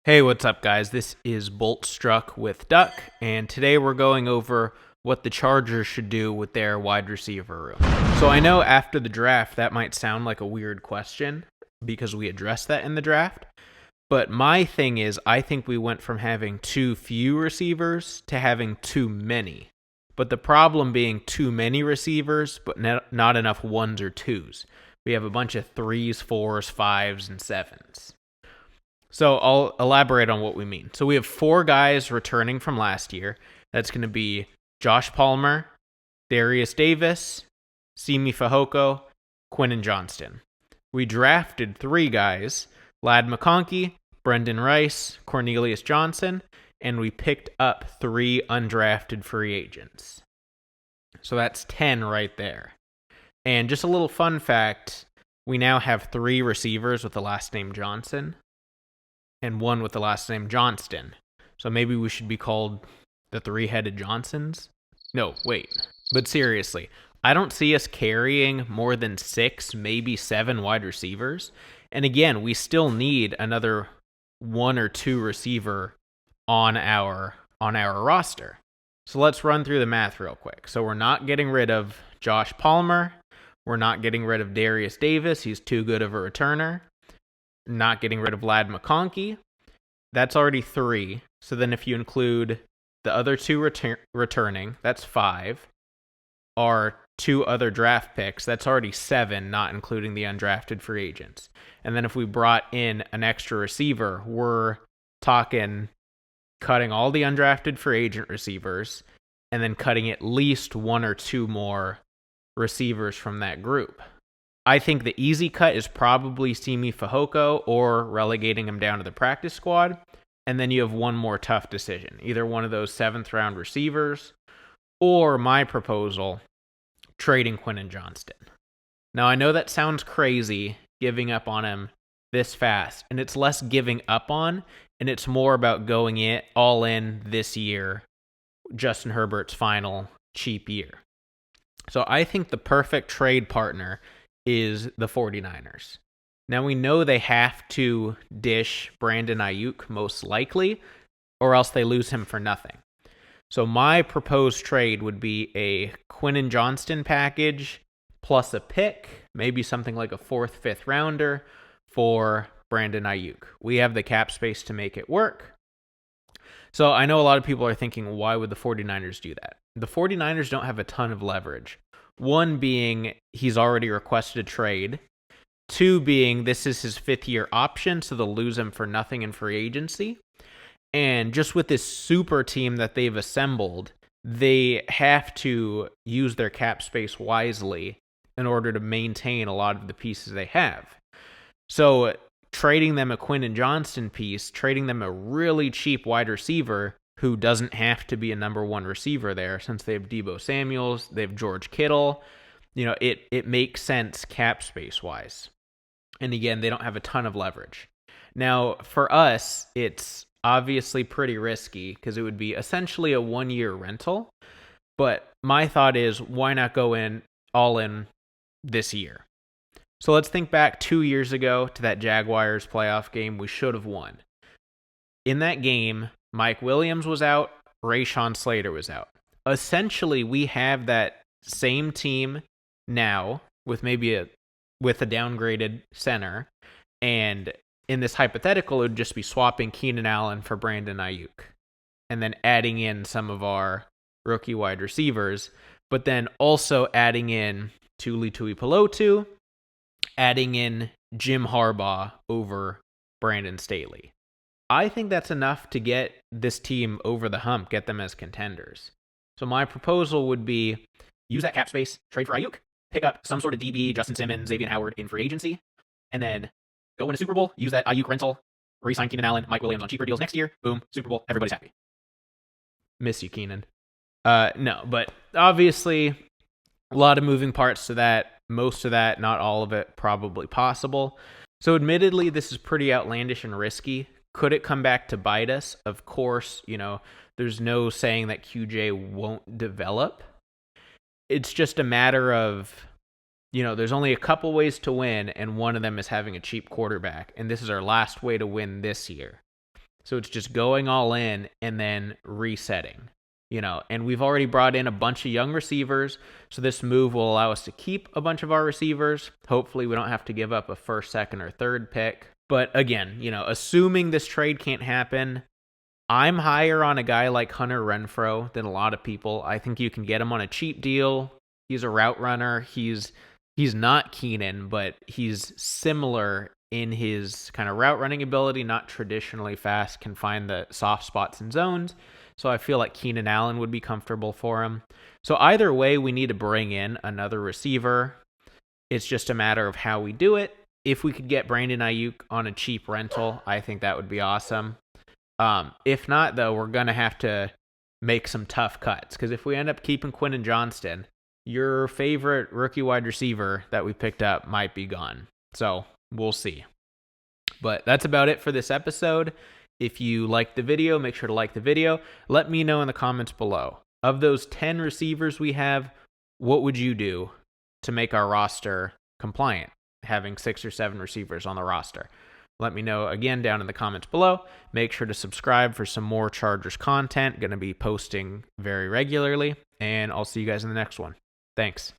Hey, what's up, guys? This is Bolt Struck with Duck, and today we're going over what the Chargers should do with their wide receiver room. So I know after the draft that might sound like a weird question because we addressed that in the draft, but my thing is I think we went from having too few receivers to having too many. But the problem being too many receivers, but not enough ones or twos. We have a bunch of 3s, 4s, 5s, and 7s. So I'll elaborate on what we mean. So we have 4 guys returning from last year. That's going to be Josh Palmer, Darius Davis, Simi Fehoko, Quentin Johnston. We drafted 3 guys, Ladd McConkey, Brendan Rice, Cornelius Johnson, and we picked up 3 undrafted free agents. So that's 10 right there. And just a little fun fact, we now have 3 receivers with the last name Johnson and 1 with the last name Johnston. So maybe we should be called the 3-headed Johnsons? No, wait. But seriously, I don't see us carrying more than 6, maybe 7 wide receivers. And again, we still need another 1 or 2 receiver on our roster. So let's run through the math real quick. So we're not getting rid of Josh Palmer. We're not getting rid of Darius Davis. He's too good of a returner. Not getting rid of Ladd McConkey. That's already 3. So then if you include the other 2 returning, that's 5. Our 2 other draft picks, that's already 7, not including the undrafted free agents. And then if we brought in an extra receiver, we're talking cutting all the undrafted free agent receivers and then cutting at least 1 or 2 more receivers from that group. I think the easy cut is probably Simi Fehoko or relegating him down to the practice squad. And then you have one more tough decision. Either one of those 7th round receivers or my proposal, trading Quentin Johnston. Now, I know that sounds crazy, giving up on him this fast. And it's less giving up on, and it's more about going it all in this year, Justin Herbert's final cheap year. So I think the perfect trade partner is the 49ers. Now we know they have to dish Brandon Aiyuk most likely, or else they lose him for nothing. So my proposed trade would be a Quentin Johnston package plus a pick, maybe something like a 4th, 5th rounder for Brandon Aiyuk. We have the cap space to make it work. So I know a lot of people are thinking, why would the 49ers do that? The 49ers don't have a ton of leverage. 1 being he's already requested a trade. 2 being this is his 5th-year option, so they'll lose him for nothing in free agency. And just with this super team that they've assembled, they have to use their cap space wisely in order to maintain a lot of the pieces they have. So trading them a Quentin Johnston piece, trading them a really cheap wide receiver who doesn't have to be a number 1 receiver there since they have Deebo Samuels, they have George Kittle. It makes sense cap space wise. And again, they don't have a ton of leverage. Now, for us, it's obviously pretty risky because it would be essentially a 1-year rental. But my thought is, why not go all in this year? So let's think back 2 years ago to that Jaguars playoff game we should have won. In that game, Mike Williams was out, Rashawn Slater was out. Essentially, we have that same team now with maybe a downgraded center, and in this hypothetical, it would just be swapping Keenan Allen for Brandon Aiyuk, and then adding in some of our rookie wide receivers, but then also adding in Tuli Tuipulotu, adding in Jim Harbaugh over Brandon Staley. I think that's enough to get this team over the hump, get them as contenders. So my proposal would be use that cap space, trade for Aiyuk, pick up some sort of DB, Justin Simmons, Xavier Howard in free agency, and then go win a Super Bowl, use that Aiyuk rental, re-sign Keenan Allen, Mike Williams on cheaper deals next year, boom, Super Bowl, everybody's happy. Miss you, Keenan. No, but obviously a lot of moving parts to that. Most of that, not all of it, probably possible. So admittedly, this is pretty outlandish and risky. Could it come back to bite us? Of course, there's no saying that QJ won't develop. It's just a matter of, there's only a couple ways to win, and one of them is having a cheap quarterback, and this is our last way to win this year. So it's just going all in and then resetting, and we've already brought in a bunch of young receivers. So this move will allow us to keep a bunch of our receivers. Hopefully we don't have to give up a first, second, or third pick. But again, assuming this trade can't happen, I'm higher on a guy like Hunter Renfrow than a lot of people. I think you can get him on a cheap deal. He's a route runner. He's not Keenan, but he's similar in his kind of route running ability, not traditionally fast, can find the soft spots and zones. So I feel like Keenan Allen would be comfortable for him. So either way, we need to bring in another receiver. It's just a matter of how we do it. If we could get Brandon Aiyuk on a cheap rental, I think that would be awesome. If not, though, we're going to have to make some tough cuts. Because if we end up keeping Quentin Johnston, your favorite rookie wide receiver that we picked up might be gone. So we'll see. But that's about it for this episode. If you liked the video, make sure to like the video. Let me know in the comments below. Of those 10 receivers we have, what would you do to make our roster compliant, having 6 or 7 receivers on the roster? Let me know again down in the comments below. Make sure to subscribe for some more Chargers content. Going to be posting very regularly. And I'll see you guys in the next one. Thanks.